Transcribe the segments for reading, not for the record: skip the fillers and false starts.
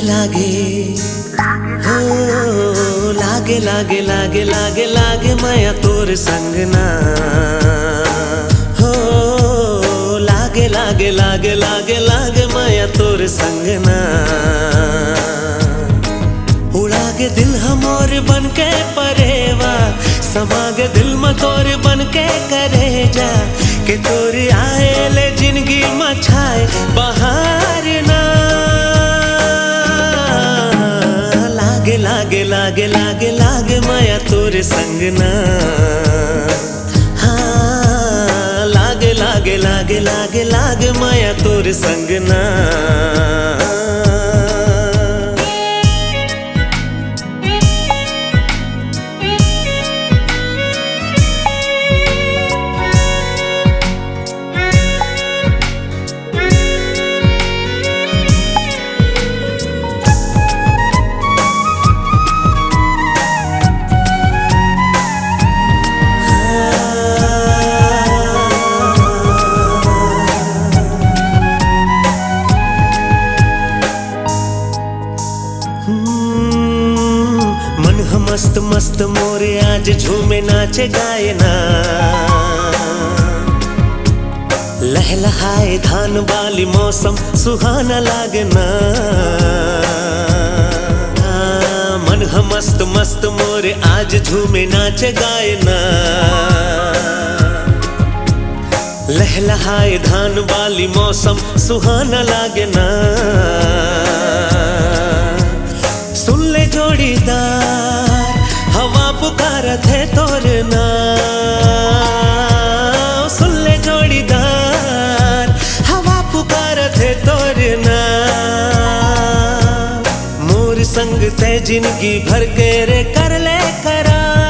लागे लागे हो लागे लागे लागे लागे लागे माया तोर संग ना हो लागे लागे लागे लागे लागे माया तोर संग ना उड़ागे दिल हमोर बन के परेवा समागे दिल में तोर बन के करे जा के तोर आए ले जिंदगी में छाए बहार ना लागे लागे लागे लागे लागे माया तोर संग ना हाँ लागे लागे लागे लागे लागे माया तोर संग ना मस्त मस्त मोरे आज झूमे नाचे गाए ना लहलहाए धान वाली मौसम सुहाना लागना मन मस्त मस्त मोरे आज झूमे नाचे गाए ना लहलहाए धान वाली मौसम सुहाना लागना सुन ले जोड़ीदार हवा पुकारत है तोर नाम सुन ले जोड़ीदार हवा पुकारत है तोर नाम मोर संग ते जिंदगी भर के रे कर ले करार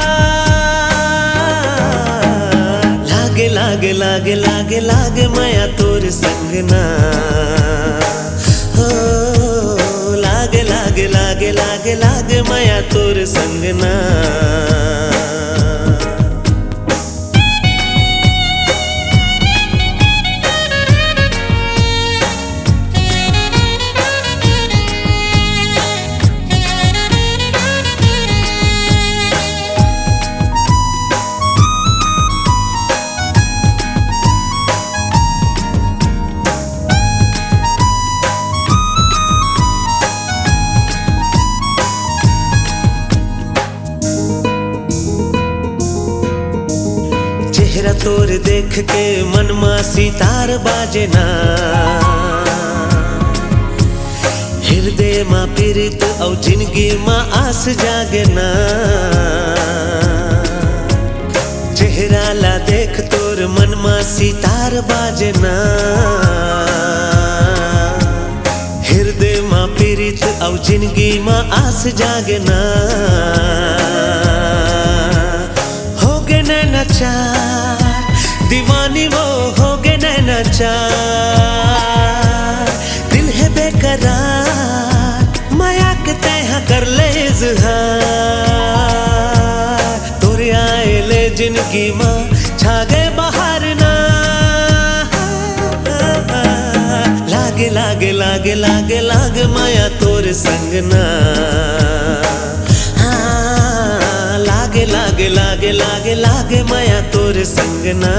लागे लागे लागे लागे लागे माया तोर संग ना हो लागे लागे लागे लागे लागे माया तोर संग ना चेहरा तोर देख के मन में सितार बाजे ना हृदय में पीड़ित और जिंदगी में आस जागे ना चेहरा ला देख तोर मन में सितार बाजे ना हृदय में पीड़ित और जिंदगी में आस जागे ना हो गए नैना चार दीवानी वो हो गए नैना चार दिल है बेकरार माया के तैहा कर ले इज़हार तोरे आए ले जिंदगी माँ छा गए बाहर ना लागे लागे लागे लागे लागे माया तोर संग ना लागे लागे लागे लागे लागे माया तोर संग ना।